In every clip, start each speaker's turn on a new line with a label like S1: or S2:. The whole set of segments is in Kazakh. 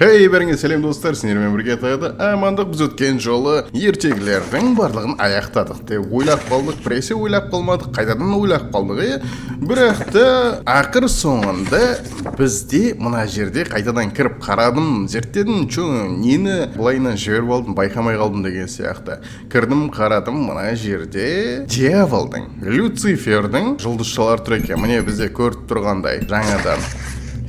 S1: Хей, бәріңе сәлем достар, сендермен бірге тағы амандық. Біз өткен жолы ертегілердің барлығын аяқтадық деп ойлап қалдық, біресе ойлап қалмадық, қайтадан ойлап қалдық. Бірақ та ақыр соңында бізде мына жерде қайтадан кіріп қарадым, зерттедім, нені былайынан жіберіп алдым, байқамай қалдым деген сияқты. Кірдім, қарадым, мына жерде дьяволдың, Люцифердің жұлдызшалар тұр екен. Міне бізде көріп тұрғандай жаңадан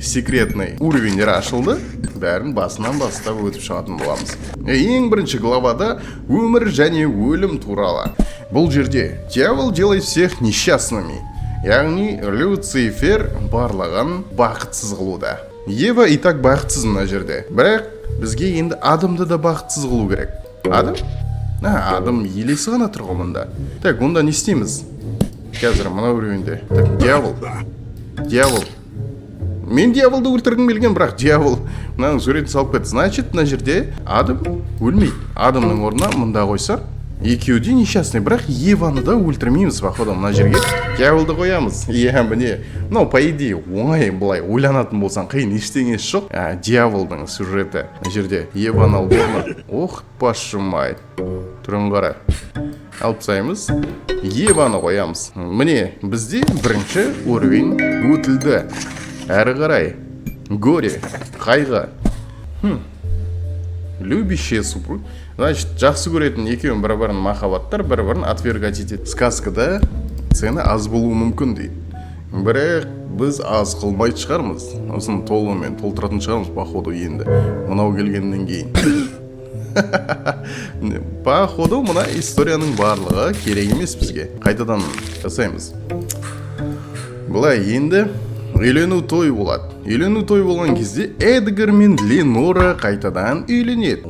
S1: секретный уровеньдер ашылды. Бәрін басынан бастап өтіп шығатын боламыз. Ең бірінші главада өмір және өлім туралы. Бұл жерде дьявол делает всех несчастными. Яғни Люцифер барлығын бақытсыз қылуда. Ева и так бақытсыз мына жерде. Бірақ бізге енді Адамды да бақытсыз қылу керек. Адам? Адам елесі ғана тұр ғой мұнда. Так, онда не істейміз? Қазір мына уровеньде. Так, дьявол. Мен дьяволды өлтіргім келген, бірақ дьявол мынаның суретін салып кетті. Значит, мына жерде Адам өлмейді. Адамның орнына мұнда қойсақ, екеуі де несчастный, бірақ Еваны да өлтірмейміз. Походу, мына жерге дьяволды қоямыз. Міне, мынау по идее оңай, былай ойланатын болсаң қиын ештеңесі жоқ. Дьяволдың сюжеті мына жерде Еваны алып орнына. Ох, пашымай. Түрін қара. Алып тастаймыз. Еваны қоямыз. Міне, бізде бірінші уровень өтілді. Әрі қарай горе, қайғы, любящие супруг. Значит, жақсы көретін екеуін бір-бірін махаббаттар, бір-бірін отвергать етеді. Сказкада цены аз болуы мүмкін дейді. Бірақ біз аз қылмайды шығармыз. Осыны толығымен толтыратын шығармыз, походу енді. Мынау келгеннен кейін. Походу мына историяның барлығы керек емес бізге. Қайтадан жасаймыз. Былай енді үйлену той болады. Үйлену той болған кезде Эдгар мен Ленора қайтадан үйленеді.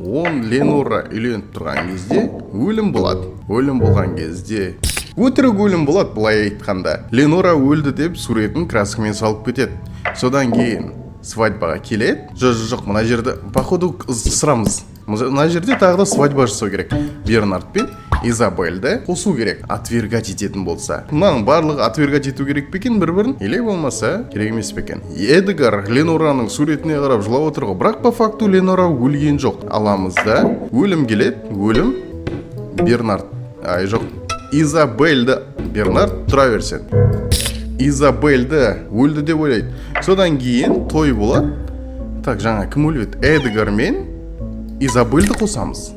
S1: Ленора үйленіп тұрған кезде өлім болады. Өлім болған кезде өтірік өлім болады, былай айтқанда. Ленора өлді деп суретін краскамен салып кетеді. Содан кейін свадьбаға келеді. Жоқ, мына жерде походу ысырамыз. Мына жерде тағы да свадьба жасау керек. Бернард пен Изабельді қосу керек, отвергать ететін болса. Мынаның барлығы отвергать ету керек пе екен бір-бірін? Или болмаса керек емес пе екен? Эдгар Ленораның суретіне қарап жылап отыр ғой. Бірақ по факту Ленора өлген жоқ. Аламыз да өлім келеді. Өлім Бернард. Жоқ. Изабельді Бернард тұра берсен. Изабельді өлді деп ойлайды. Содан кейін той болады. Так, жаңа кім өледі? Эдгар мен Изабельді қосамыз.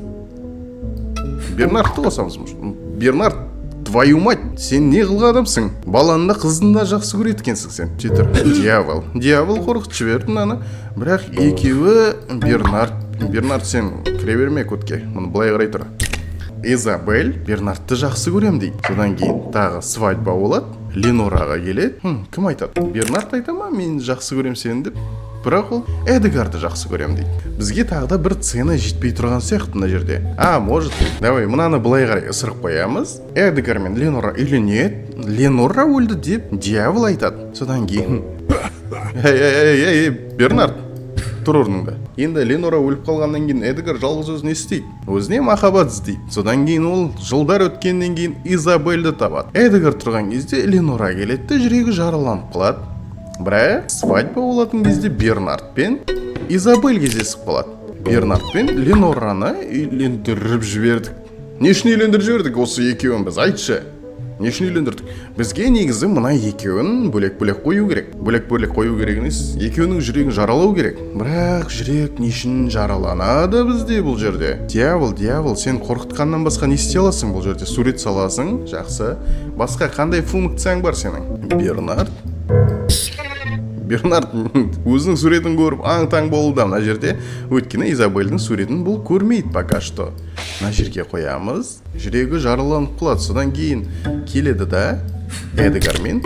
S1: Бернардты қосамыз. Бернард, твою мать, сен не қылған адамсың? Баланы да қыздың да жақсы көреді екенсің сен. Жетір. Дьявол қорқытып жіберді мынаны. Бірақ екеуі Бернард сен кіре берме көтке. Мұны былай қарай тұр. Изабель Бернардты жақсы көрем дейді. Содан кейін тағы свадьба болады. Ленораға келеді. Кім айтады? Бернард айта ма? Мен жақсы көрем сені деп. Бірақ ол Эдгарды жақсы көрем дейді. Бізге тағы да бір цена жетпей тұрған сияқты мына жерде. Может. Давай, мынаны былай қарай ысырып қоямыз. Эдгар мен Ленора үйленеді. Ленора өлді деп дьявол айтады. Содан кейін Бернард, тұр орныңда. Енді Ленора өліп қалғаннан кейін Эдгар жалғыз өзіне істейді. Өзіне махаббат іздейді. Содан кейін ол жылдар өткеннен кейін Изабельді табады. Эдгар тұрған кезде Ленора келеді, жүрегі жараланып қалады. Бірақ свадьба болатын кезде Бернард пен Изабель кездесіп қалады. Бернард пен Ленораны үйлендіріп жібердік. Не үшін үйлендіріп жібердік осы екеуін біз? Айтшы. Не үшін үйлендірдік? Бізге негізі мына екеуін бөлек-бөлек қою керек. Бөлек-бөлек қою керек емес. Екеуінің жүрегін жаралау керек. Бірақ жүрек не үшін жараланады бізде бұл жерде? Дьявол, сен қорқытқаннан басқа не істей аласың бұл жерде? Сурет саласың, жақсы. Басқа қандай функцияң бар сенің? Бернард өзінің суретін көріп аң-таң болуда мына жерде. Өйткені Изабельдің суретін бұл көрмейді пока что. Мына жерге қоямыз. Жүрегі жараланып қалады. Содан кейін келеді да Эдгар мен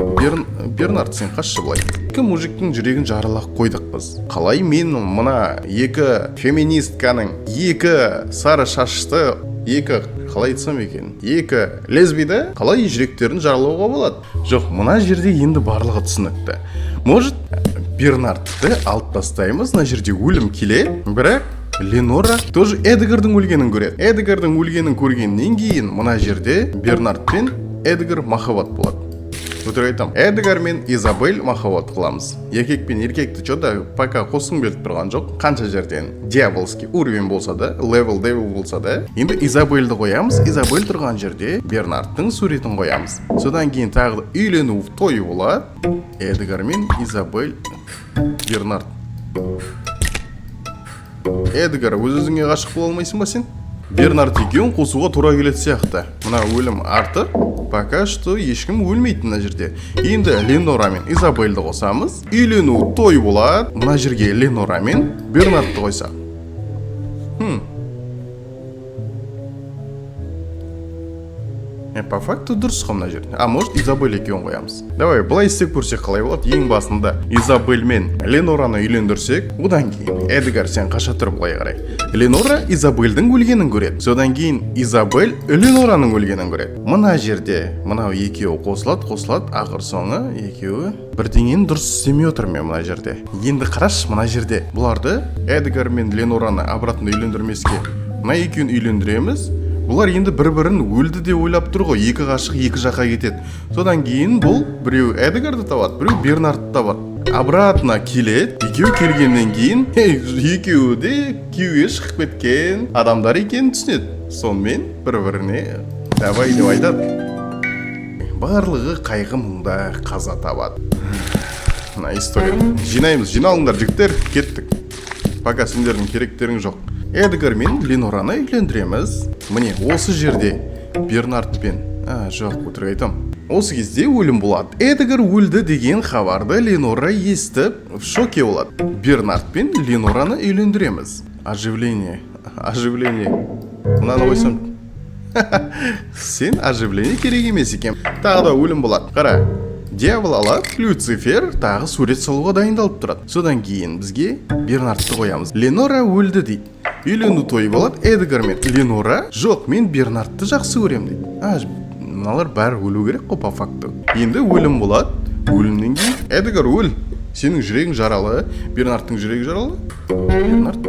S1: Бернард сен қашшы былай. Екі мужиктің жүрегін жаралақ қойдық біз. Қалай мен мына екі феминистканың, екі сары шашты, қалай айтсам екен, екі лесбиді қалай жүректерін жаралауға болады? Жоқ, мына жерде енді барлығы түсінікті. Может, Бернардты алып тастаймыз, мына жерде өлім келеді, бірақ Ленора тоже Эдгардың өлгенін көреді. Эдгардың өлгенін көргеннен кейін мына жерде Бернард пен Эдгар махаббат болады. өтірік айтам, Эдгар мен Изабель махаббат қыламыз. Еркек пен еркекті что-то пока қосқым келіп тұрған жоқ. Қанша жерден дьяволский уровень болса да, левел девил болса да, енді Изабельді қоямыз. Изабель тұрған жерде Бернардтың суретін қоямыз. Содан кейін тағы үйлену тойы болады. Эдгар мен Изабель, Бернард. Эдгар, өз-өзіңе ғашық бола алмайсың ба сен? Бернард екеуін қосуға тура келетін сияқты. Мына өлім артық, пока что ешкім өлмейді мына жерде. Енді Ленора мен Изабельді қосамыз. Үйлену той болады. Мына жерге Ленора мен Бернардты қойсақ. По факту дұрыс қой мына жерде. А может Изабель екеуін қоямыз. Давай былай істеп көрсек қалай болады? Ең басында Изабель мен Ленораны үйлендірсек, одан кейін Эдгар сен қаша тұр былай қарай. Ленора Изабельдің өлгенін көреді. Содан кейін Изабель Ленораның өлгенін көреді. Мына жерде мынау екеуі қосылады, ақыр соңы екеуі бірдеңені дұрыс істемей отыр мен мына жерде. Енді қараш мына жерде бұларды Эдгар мен Ленораны обратно үйлендірмеске мына екеуін үйлендіреміз. Бұлар енді бір-бірін өлді де ойлап тұр ғой, екі ғашық екі жаққа кетеді. Содан кейін бұл біреу Эдгарды табады, біреу Бернардты табады. Обратно келеді. Екеуі келгеннен кейін екеуі де күйеуге шығып кеткен адамдар екенін түсінеді. Сонымен бір-біріне давай деп айтады. Барлығы қайғы мұңда қаза табады. Мына история. Жиналыңдар жігіттер, кеттік. Пока сендердің керектерің жоқ. Эдгар мен Ленораны үйлендіреміз. Міне осы жерде Бернард пен жоқ, өтірік айтам. Осы кезде өлім болады. Эдгар өлді деген хабарды Ленора естіп в шоке болады. Бернард пен Ленораны үйлендіреміз. Оживление. Мынаны қойсам. Сен оживление керек емес екен. Тағы да өлім болады. Қара. Дьявол алады, Люцифер тағы сурет салуға дайындалып тұрады. Содан кейін бізге Бернардты қоямыз. Ленора өлді дейді. Үйлену тойы болады. Эдгар мен Ленора, жоқ, мен Бернардты жақсы көрем дейді. Мыналар бәрі өлу керек қой по факту. Енді өлім болады. Өлімнен кейін Эдгар өл. Сенің жүрегің жаралы, Бернардтың жүрегі жаралы.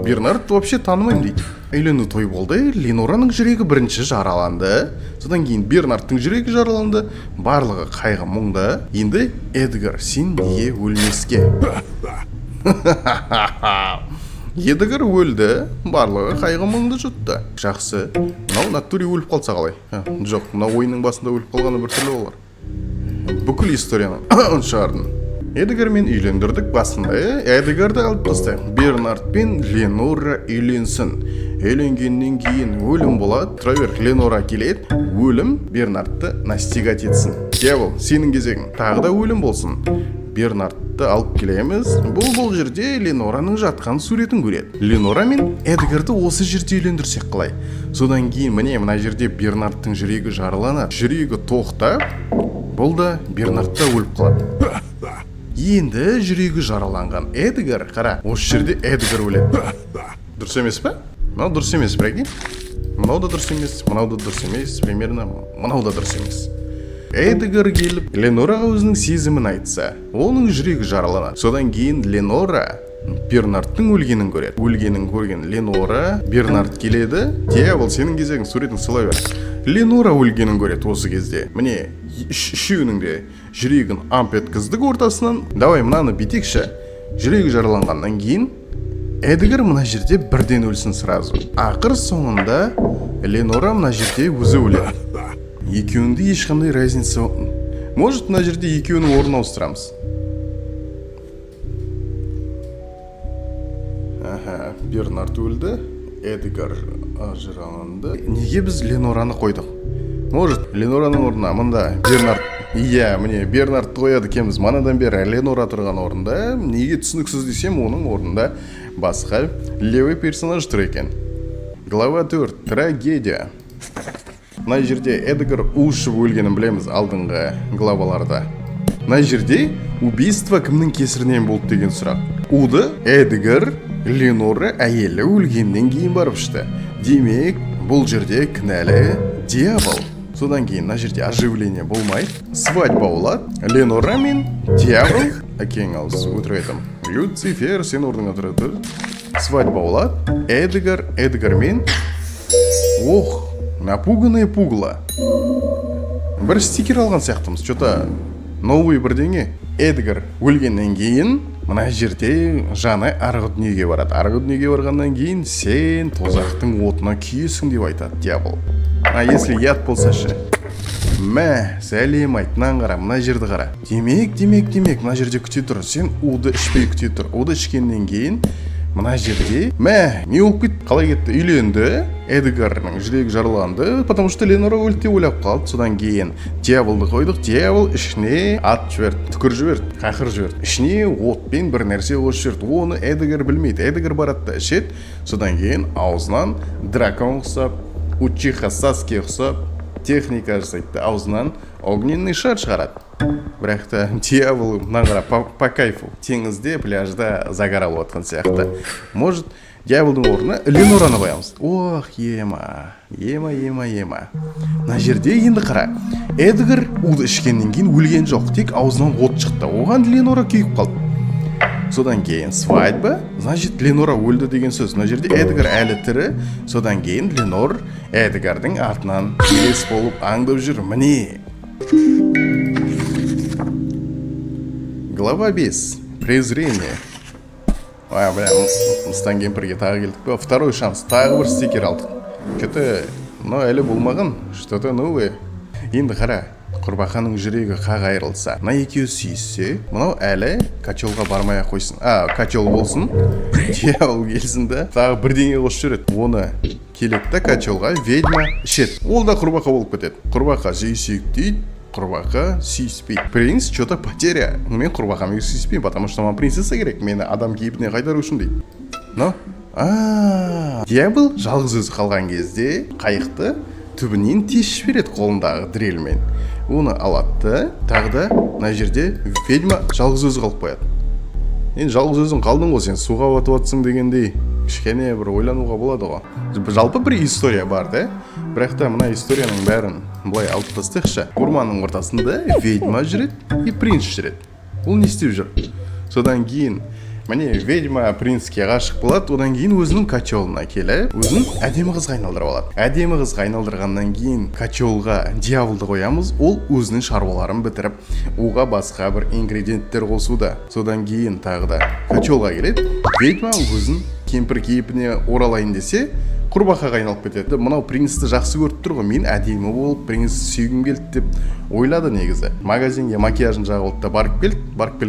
S1: Бернард вообще танымаймын дейді. Үйлену той болды, Ленораның жүрегі бірінші жараланды. Содан кейін Бернардтың жүрегі жараланды. Барлығы қайғы мұңда. Енді Эдгар, сен неге өлмеске? Эдгар өлді, барлығы қайғы мұңды жұтты. Жақсы. Мынау натуре өліп қалса қалай? Жоқ, мынау ойынның басында өліп қалғаны біртүрлі болар. Бүкіл историяны шығардым. Эдгар мен үйлендірдік басында. Эдгарды алып тастайық. Бернард пен Ленора үйленсін. Үйленгеннен кейін өлім болады. Тұра бер, Ленора келеді. Өлім Бернардты настигать етсін. Дьявол, сенің кезегің. Тағы да өлім болсын. Бернардты алып келеміз. Бұл жерде Ленораның жатқан суретін көреді. Ленора мен Эдгарды осы жерде үйлендірсек қалай? Содан кейін мына жерде Бернардтың жүрегі жараланады. Жүрегі тоқтап, бұл да Бернардта өліп қалады. Енді жүрегі жараланған Эдгар, қара, осы жерде Эдгар өледі. Дұрыс емес пе? Мынау дұрыс емес, бірақ мынау да дұрыс емес, примерно мынау да дұрыс емес. Эдгар келіп Ленораға өзінің сезімін айтса, оның жүрегі жараланады. Содан кейін Ленора Бернардтың өлгенін көреді. Өлгенін көрген Ленора, Бернард келеді. Дьявол, сенің кезегің, суретін сылай бер. Ленора өлгенін көреді осы кезде. Міне, үшеуінің де жүрегін амп еткіздік ортасынан. Давай мынаны битекші. Жүрегі жараланғаннан кейін Эдгар мына жерде бірден өлсін сразу. Ақыр соңында Ленора мына жерде өзі өледі. Екеуінде ешқандай разница. Может, мына жерде екеуінің орнын ауыстырамыз. Бернард өлді, Эдгар ажыраланды. Неге біз Ленораны қойдық? Может, Ленораның орнына мында Бернард. Міне Бернард қояды екенбіз. Манадан бері Ленора тұрған орында. Неге түсініксіз десем, оның орнында басқа левый персонаж тұр екен. Глава 4. Трагедия. Мына жерде Эдгар ұшып өлгенін білеміз алдыңғы главаларда. Мына жерде убийство кімнің кесірінен болды деген сұрақ. Уды Эдгар Ленора әйелі өлгеннен кейін барып шықты. Демек, бұл жерде кінәлі дьявол. Содан кейін мына жерде оживление болмайды. Свадьба болады. Ленора мен дьявол әкең алыс өтірік айтам. Люцифер сен орныңа тұрады. Свадьба болады. Эдгар мен напуганное пугало. Бір стикер алған сияқтымыз. Что-то новый бірдеңе. Эдгар өлгеннен кейін мына жерде жаны арғы дүниеге барады. Арғы дүниеге барғаннан кейін сен тозақтың отына күйесің деп айтады дьявол. Если яд болса ше? Мә, сәлем айтынан қара, мына жерді қара. Демек, мына жерде күте тұр. Сен уды ішпей күте тұр. Уды ішкеннен кейін мына жерде, мә, не болып кетті? Қалай кетті? Үйленді. Эдгарның жүрегі жараланды, потому что Ленора өлді деп ойлап қалды. Содан кейін дьяволды қойдық. Дьявол ішіне ат жіберді, түкір жіберді, қақыр жіберді. Ішіне отпен бір нәрсе қосып жіберді. Оны Эдгар білмейді. Эдгар барады да ішеді. Содан кейін аузынан дракон ұқсап, Учиха Саске ұқсап, техника жасайды, аузынан огненный шар шығарады. Бірақ та дьявол нағыра по кайфу теңізде пляжда загарал отқан сияқты. Может, дьяволдың орнына Ленораны қоямыз. Ох, ема. Мына жерде енді қара. Эдгар уды ішкеннен кейін өлген жоқ, тек аузынан от шықты. Оған Ленора күйіп қалды. Содан кейін свадьба, значит, Ленора өлді деген сөз. Мына жерде Эдгар әлі тірі. Содан кейін Ленор Эдгардың артынан елес болып аңдып жүр. Міне. Глава 5. Презрение. Мыстан кемпірге тағы келдік пе? Второй шанс. Тағы бір стикер алдық. Көті, әлі болмаған. Что-то новое. Енді қара. Құрбақаның жүрегі қақ айырылса, мына екеуі сүйіссе, мынау әлі котелға бармай ақ қойсын. Котел болсын. Дьявол келсін да, тағы бірдеңе қосып жүреді. Оны келеді да котелға ведьма ішеді. Ол да құрбақа болып кетеді. Құрбақа сүйісейік дейді, құрбақа сүйіспейді. Принц что-то потеря. Мен құрбақамен сүйіспеймін, потому что маған принцесса керек. Мені адам кейпіне қайтару үшін дейді. Дьявол жалғыз өзі қалған кезде қайықты түбінен тесіп береді қолындағы дрелмен. Оны алатты, тағы да мына жерде ведьма жалғыз өзі қалып қояды. Енді жалғыз өзің қалдың ғой, сен суға батып жатсың дегендей кішкене бір ойлануға болады ғой. Жалпы бір история бар да. Бірақ та мына историяның бәрін былай алып тастайықшы. Орманның ортасында ведьма жүреді и принц жүреді. Ол не істеп жүр? Содан кейін міне ведьма принцке ғашық болады, одан кейін өзінің котелына келіп, өзінің әдемі қызға айналдырып алады. Әдемі қызға айналдырғаннан кейін котелға дьяволды қоямыз, ол өзінің шаруаларын бітіріп, оға басқа бір ингредиенттер қосуда. Содан кейін тағы да котелға келеді, ведьма өзін кемпір кейпіне оралайын десе, құрбақаға айналып кетеді. Мынау принцті жақсы көріп тұр ғой, мен әдемі болып принцті сүйгім келді деп ойлады негізі. Магазинге макияжын жағылды да барып келді. Барып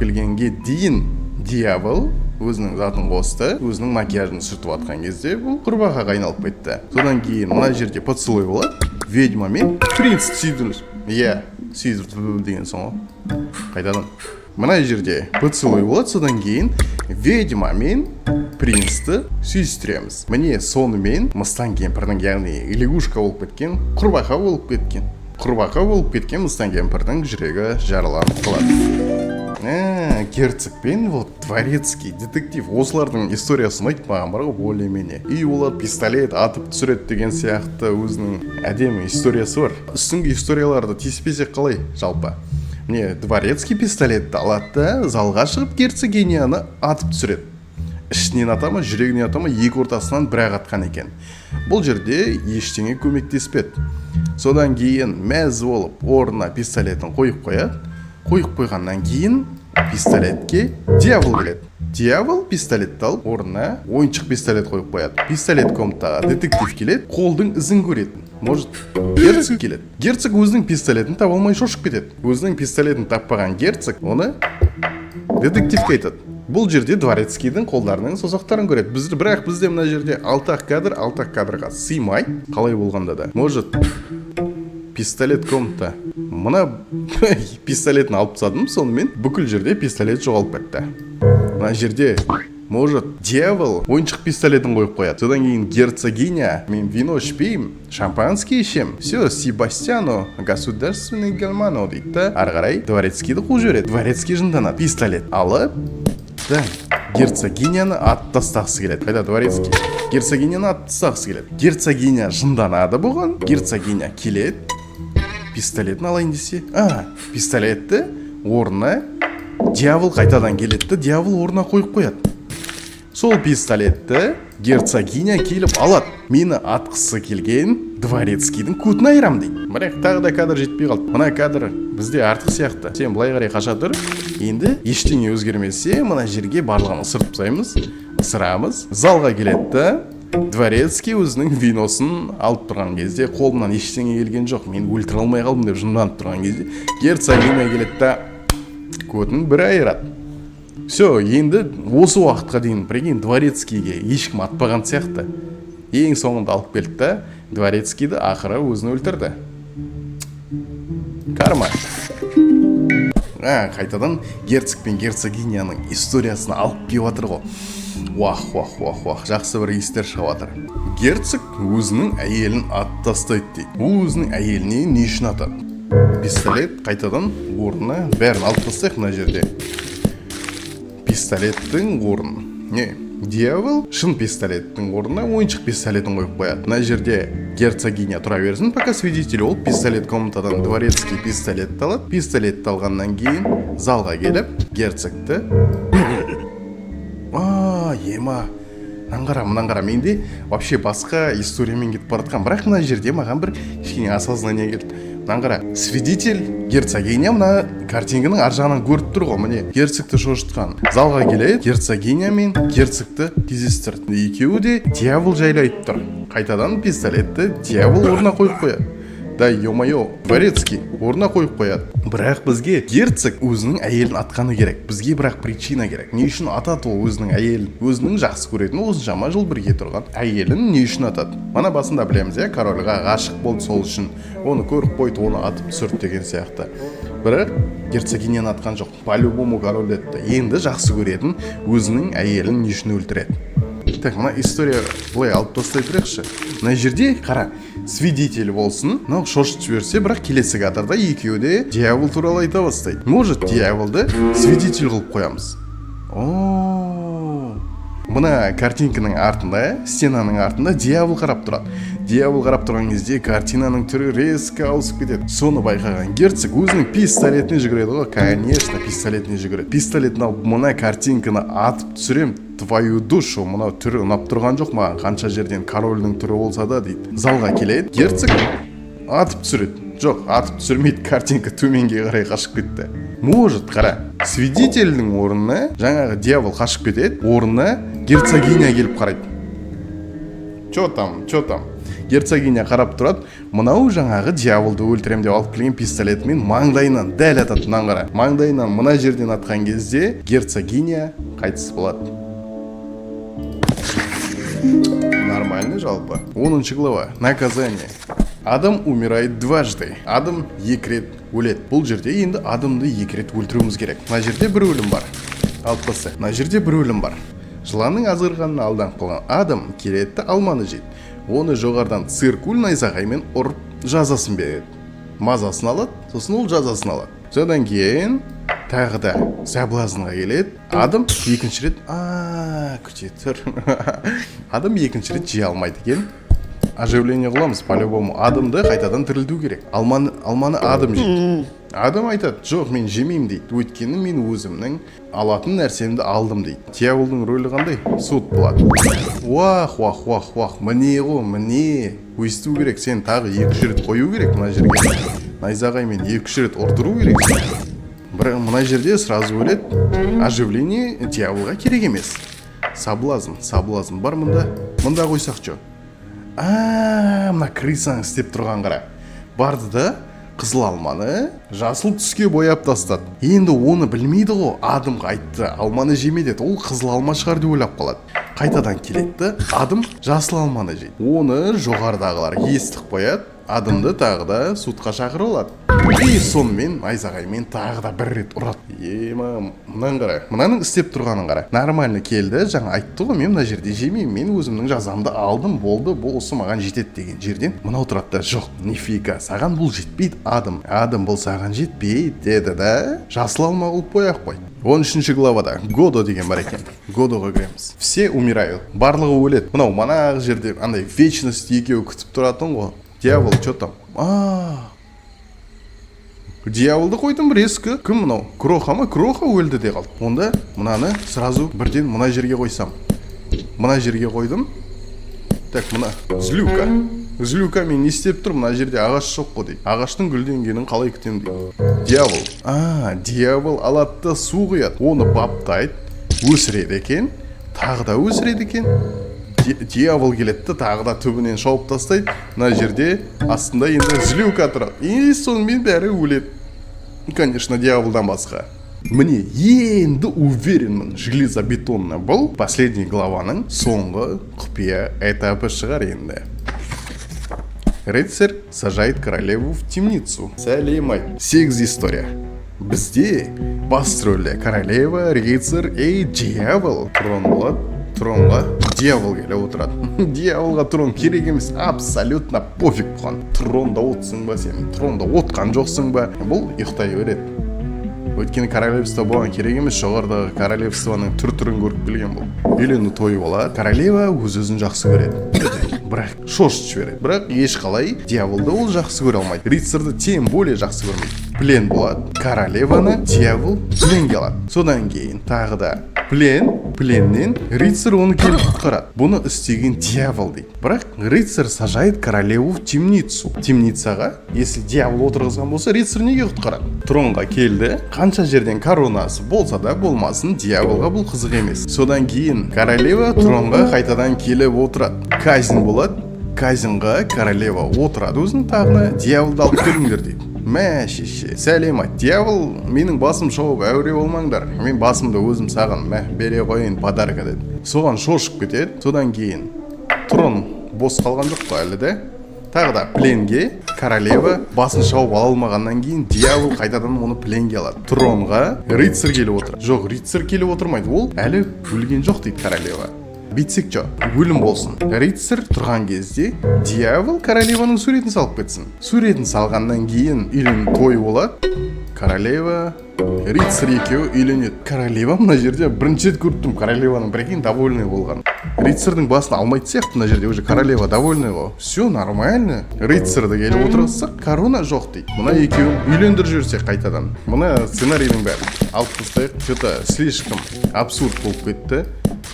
S1: келгенге дейін дьявол өзінің затын қосты, өзінің макияжын сүртіп атқан кезде бұл құрбақаға айналып кетті. Содан кейін мына жерде поцелуй болады. Ведьма мен принц сүйдірді. Сүйдірді деген соң ғой. Қайтадан. Мына жерде поцелуй болады, содан кейін ведьма мен принцті сүйістіреміз. Міне сонымен мыстан кемпірдің, яғни лягушка болып кеткен, құрбақа болып кеткен мыстан кемпірдің жүрегі жараланып қалады. Герцог пен дворецкий детектив. Осылардың историясы ұнайды маған бар ғой, более-менее. Үй болады, пистолет атып түсіреді деген сияқты өзінің әдемі историясы бар. Үстіңгі историяларды тиіспесек қалай жалпы? Міне дворецкий пистолетті алады да залға шығып герцогиняны атып түсіреді. Ішінен атама, жүрегінен атама, екі ортасынан бір-ақ атқан екен. Бұл жерде ештеңе көмектеспеді. Содан кейін мәз болып орнына пистолетін қойып қояды. Қойып қойғаннан кейін пистолетке дьявол келеді. Дьявол пистолетті алып орнына ойыншық пистолет қойып қояды. Пистолет комнатаға детектив келеді, қолдың ізін көреді. Может, герцог келеді. Герцог өзінің пистолетін таба алмай шошып кетеді. Өзінің пистолетін таппаған герцог оны детективке айтады. Бұл жерде дворецкийдің қолдарының созақтарын көреді. Бірақ бізде мына жерде алтақ кадрға сыймай, қалай болғанда да. Может, пистолет комната. Мына пистолетін алып тастадым, сонымен бүкіл жерде пистолет жоғалып кетті. Мына жерде может, дьявол ойыншық пистолетін қойып қояды. Содан кейін герцогиня, мен вино ішпеймін, шампанский ішем. Все, Себастьяно, государственный гальмано дейді да. Ары қарай дворецкийді қуып жібереді. Дворецкий жынданады. Пистолет алып, да, герцогиняны атып тастағысы келеді. Қайда дворецкий? Герцогиняны атып тастағысы келеді. Герцогиня жынданады бұған. Герцогиня келеді. Пистолетін алайын десе, пистолетті орнына дьявол қайтадан келеді. Дьявол орнына қойып қояды. сол пистолетті герцогиня келіп алады. Мені атқысы келген дворецкийдің көтін айырам дейді. Бірақ тағы да кадр жетпей қалды. Мына кадр бізде артық сияқты. Сен былай қарай қаша тұр. Енді ештеңе өзгермесе, мына жерге барлығын ысырып тастаймыз. Ысырамыз. Залға келеді. Дворецкий өзінің виносын алып тұрған кезде қолымнан ештеңе келген жоқ. Мен өлтіре алмай қалдым деп жынданып тұрған кезде герцогиня келеді. Көтін бір айырады. Все, енді осы уақытқа дейін прикинь, дворецкийге ешкім атпаған сияқты. Ең соңында алып келді, дворецкийді ақыры өзін өлтірді. Карма. Қайтадан герцог пен герцогиняның историясына алып келіп жатыр ғой. Уах, жақсы бір естер шығып жатыр. Герцог өзінің әйелін атып тастайды дейді. Ол өзінің әйеліне не үшін атады? Пистолет қайтадан орнына бәрін алып тастайық мына жерде. Пистолеттің орнын. Дьявол шын пистолеттің орнына ойыншық пистолетін қойып қояды. Мына жерде герцогиня тұра берсін, пока свидетель ол пистолет комнатадан дворецкий пистолетті алады. Пистолетті алғаннан кейін залға келіп, герцогты мынан қара, менде вообще басқа историямен кетіп баратқан. Бірақ мына жерде маған бір кішкене осознание келді. Мынан қара, свидетель герцогиня мына картинканың ар жағынан көріп тұр ғой. Міне герцогты шошытқан. Залға келеді, герцогиня мен герцогты кездестірді. Екеуі де дьявол жайлайды тұр. Қайтадан пистолетті дьявол орнына қойып қояды. Да, ё-моё, дворецкий орнына қойып қояды. Бірақ бізге герцог өзінің әйелін атқаны керек. Бізге бірақ причина керек. Не үшін атады ол өзінің әйелін? Өзінің жақсы көретін, осыншама жыл бірге тұрған әйелін не үшін атады? Мана басында білеміз, корольға ғашық болды, сол үшін оны көріп қойды, оны атып түсірді деген сияқты. Бірақ герцогиняны атқан жоқ. По-любому король етті. Енді жақсы көретін өзінің әйелін не үшін өлтіреді? Так, мына история былай алып тастай тұрайықшы. Мына жерде қара, свидетель болсын, мынау шошытып жіберсе, бірақ келесі кадрда екеуі де дьявол туралы айта бастайды. Может, дьяволды свидетель қылып қоямыз. Мына картинканың артында, стенаның артында дьявол қарап тұрады. Дьявол қарап тұрған кезде картинаның түрі резко ауысып кетеді. Соны байқаған герцог өзінің пистолетіне жүгіреді ғой. Конечно, пистолетіне жүгіреді. Пистолетін алып мына картинканы атып түсірем. Твою душу, мынау түрі ұнап тұрған жоқ маған, қанша жерден корольдің түрі болса да дейді. Залға келеді, герцог атып түсіреді. Жоқ, атып түсірмейді, картинка төменге қарай қашып кетті. Может, қара, свидетельдің орнына жаңағы дьявол қашып кетеді, орнына герцогиня келіп қарайды. Чё там? Герцогиня қарап тұрады, мынау жаңағы дьяволды өлтірем деп алып келген пистолетімен маңдайынан дәл атады. Мынан қара, маңдайынан мына жерден атқан кезде герцогиня қайтыс болады. Нормально жалпы. 10 глава. Наказание. Адам умирает дважды. Адам екі рет өледі. Бұл жерде енді адамды екі рет өлтіруіміз керек. Мына жерде бір өлім бар. Алпасы. Мына жерде бір өлім бар. Жыланның азғырғанына алданып қалған адам келеді, алманы жейді. Оны жоғардан циркуль найзағаймен ұрып жазасын береді. Мазасын алады, сосын ол жазасын алады. Содан кейін тағы да соблазнға келеді. Адам екінші рет күте тұр. Адам екінші рет жей алмайды екен. Оживление қыламыз, по-любому. Адамды қайтадан тірілту керек. Алманы адам жейді. Адам айтады, жоқ, мен жемеймін дейді. Өйткені мен өзімнің алатын нәрсемді алдым дейді. Дьяволдың рөлі қандай? Суд болады. Уах. Міне ғой, міне. Өйсту керек, сен тағы 2 рет қою керек мына жерге. Найзағаймен 2 рет ұрдыру керек. Бірақ мына жерде сразу өледі. Оживление дьяволға керек емес. Соблазн бар мұнда. Мұнда қойсақ жо. Мына крысаң істеп тұрған қара. Барды да қызыл алманы жасыл түске бояп тастады. Енді оны білмейді ғой. Адамға айтты, алманы жеме деді. Ол қызыл алма шығар деп ойлап қалады. Қайтадан келеді, адам жасыл алманы жейді. Оны жоғарыдағылар естіп қояды. Адамды тағы да судқа шақырып алады. И сонымен найзағаймен тағы да 1 рет ұрады. Мынан қара, мынаның істеп тұрғанын қара. Нормально келді, жаңа айтты ғой, мен мына жерде жемеймін, мен өзімнің жазамды алдым, болды, бұл осы маған жетеді деген жерден. Мынау тұрады да, жоқ, нифига, саған бұл жетпейді, адам бұл саған жетпейді деді да, жасыл алма қылып қояқ қой. 13 главада Годо деген бар екен. Годоға кіреміз. Все умирают, барлығы өледі. Мынау манағы жерде андай вечность екеуі күтіп тұратын ғой. Дьявол, что там? Дьяволды қойдым бір ескі. Кім мынау? Кроха ма? Кроха өлді де қалды. Онда мынаны сразу бірден мына жерге қойсам. мына жерге қойдым. Так, мына злюка мен не істеп тұр? Мына жерде ағаш жоқ қой дейді. Ағаштың гүлденгенін қалай күтем дейді. Дьявол алады да су құяды. Оны баптайды, өсіреді екен, тағы да өсіреді екен. Дьявол келеді, тағы да түбінен шауып тастайды. Мына жерде астында енді злюка тұрады. И сонымен бәрі өледі. Конечно, дьяволдан басқа. Міне, енді уверенмін, железобетонный бұл последний главаның соңғы құпия этапы шығар енді. Рыцарь сажает королеву в темницу. Сәлем, 8 история. Бізде басты рөлде королева, рыцарь и дьявол. Трон болады. Тронға дьявол келе отырады. Дьяволға трон керек емес, абсолютно пофиг бұған. Тронда отсың ба сен? Тронда отқан жоқсың ба? Бұл ұйықтай береді. Өйткені королевство болған керек емес, жоғарыдағы королевствоның түр-түрін көріп білген бұл. Үйлену тойы болады. Королева өз-өзін жақсы көреді. Бірақ шошытып жібереді. Бірақ ешқалай дьяволды ол жақсы көре алмайды. Рыцарды тем более жақсы көрмейді. Плен болады. Королеваны дьявол пленге алады. Содан кейін тағы да пленнен рыцарь оны келіп құтқарады. Бұны істеген дьявол дейді. Бірақ рыцарь сажает королеву в темницу. Темницаға, если дьявол отырғызған болса, рыцарь неге құтқарады? Тронға келді. Қанша жерден коронасы болса да болмасын, дьяволға бұл қызық емес. Содан кейін королева тронға қайтадан келіп отырады. Казнь болады. Казньға королева отырады өзінің тағына. Дьяволды алып келіңдер дейді. Мә шеше, сәлем айт. Дьявол, менің басым шауып әуре болмаңдар. Мен басымды өзім саған, бере қойын подарка деді. Соған шошып кетеді. Содан кейін трон бос қалған жоқ па әлі де. Тағы да пленге королева басын шауып ала алмағаннан кейін дьявол қайтадан оны пленге алады. Тронға рыцарь келіп отыр. Жоқ, рыцарь келіп отырмайды. Ол әлі өлген жоқ дейді королева. Битсек жо, өлім болсын. Рыцарь тұрған кезде дьявол королеваның суретін салып кетсін. Суретін салғаннан кейін үйлену той болады. Королева, рыцарь екеуі үйленеді. Королева мына жерде бірінші рет көріп тұрмын. Королеваның прикинь довольный болған. Рыцарьдің басын алмайды сияқты мына жерде уже королева довольный ғой. Все нормально. Рыцарды келіп отырсақ, корона жоқ дейді. Мына екеуін үйлендіріп жіберсек қайтадан. Мына сценарийдің бәрі алып тастайық. Что-то слишком абсурд болып кетті.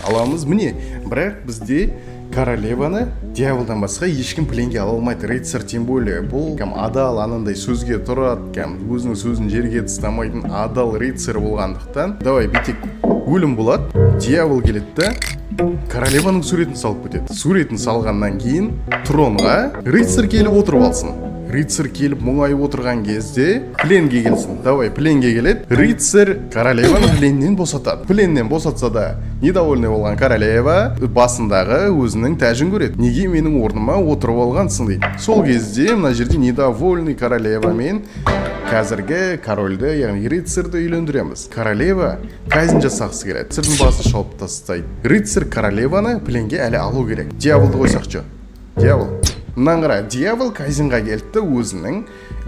S1: Аламыз міне, бірақ бізде королеваны дьяволдан басқа ешкім пленге ала алмайды. Рыцарь тем более бұл адал анандай сөзге тұрады, өзінің сөзін жерге тастамайтын адал рыцарь болғандықтан. Давай битек, өлім болады, дьявол келеді да королеваның суретін салып кетеді. Суретін салғаннан кейін тронға рыцарь келіп отырып алсын. Рыцарь келіп мұңайып отырған кезде пленге келсін. Давай, пленге келеді. Рыцарь королеваны пленнен босатады. Пленнен босатса да недовольный болған королева басындағы өзінің тәжін көреді. Неге менің орныма отырып алғансың дейді. Сол кезде мына жерде недовольный королева мен қазіргі корольді, яғни рыцарды үйлендіреміз. Королева казнь жасағысы келеді. Рыцардың басы шауып тастайды. Рыцарь королеваны пленге әлі алу керек. Дьяволды қойсақ жо. Дьявол. Мынан қара, дьявол казньға келді, өзінің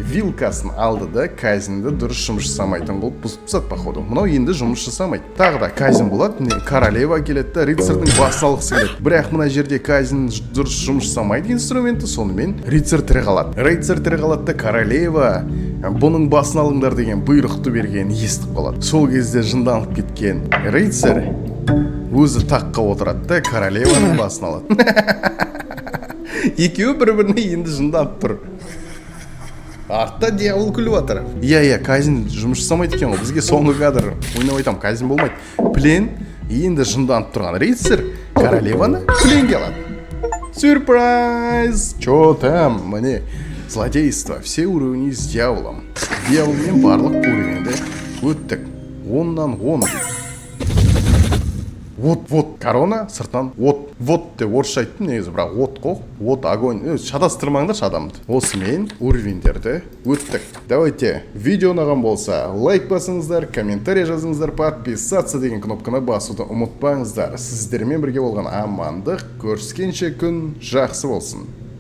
S1: вилкасын алды да казньді дұрыс жұмыс жасамайтын қылып бұзып тастады походу. Мынау енді жұмыс жасамайды. Тағы да казнь болады, королева келеді да рыцардың басын алғысы келеді. Бірақ мына жерде казнь дұрыс жұмыс жасамайды инструменті, сонымен рыцарь тірі қалады. Рыцарь тірі қалады да королева бұның басын алыңдар деген бұйрықты берген естіп қалады. Сол кезде жынданып кеткен рыцарь өзі таққа отырады да королеваның басын алады. Екеуі бір-біріне енді жынданып тұр. Артта дьявол күліп жатыр. Иә, казнь жұмыс жасамайды екен ғой. Бізге соңғы кадр ойнап айтамын, казнь болмайды. Плен енді жынданып тұрған рыцарь королеваны пленге алады. Сюрприз! Чё там? Міне, злодейство. Все уровни с дьяволом. Дьяволмен барлық уровеньді өттік. 10-нан 10. Вот, корона сыртынан вот деп орысша айттым негізі, бірақ от қой, от, огонь, шатастырмаңдаршы адамды. Осымен уровеньдерді өттік. Давайте, видео ұнаған болса, лайк басыңыздар, комментарий жазыңыздар, подписаться деген кнопканы басуды ұмытпаңыздар. Сіздермен бірге болған амандық, көріскенше күн жақсы болсын.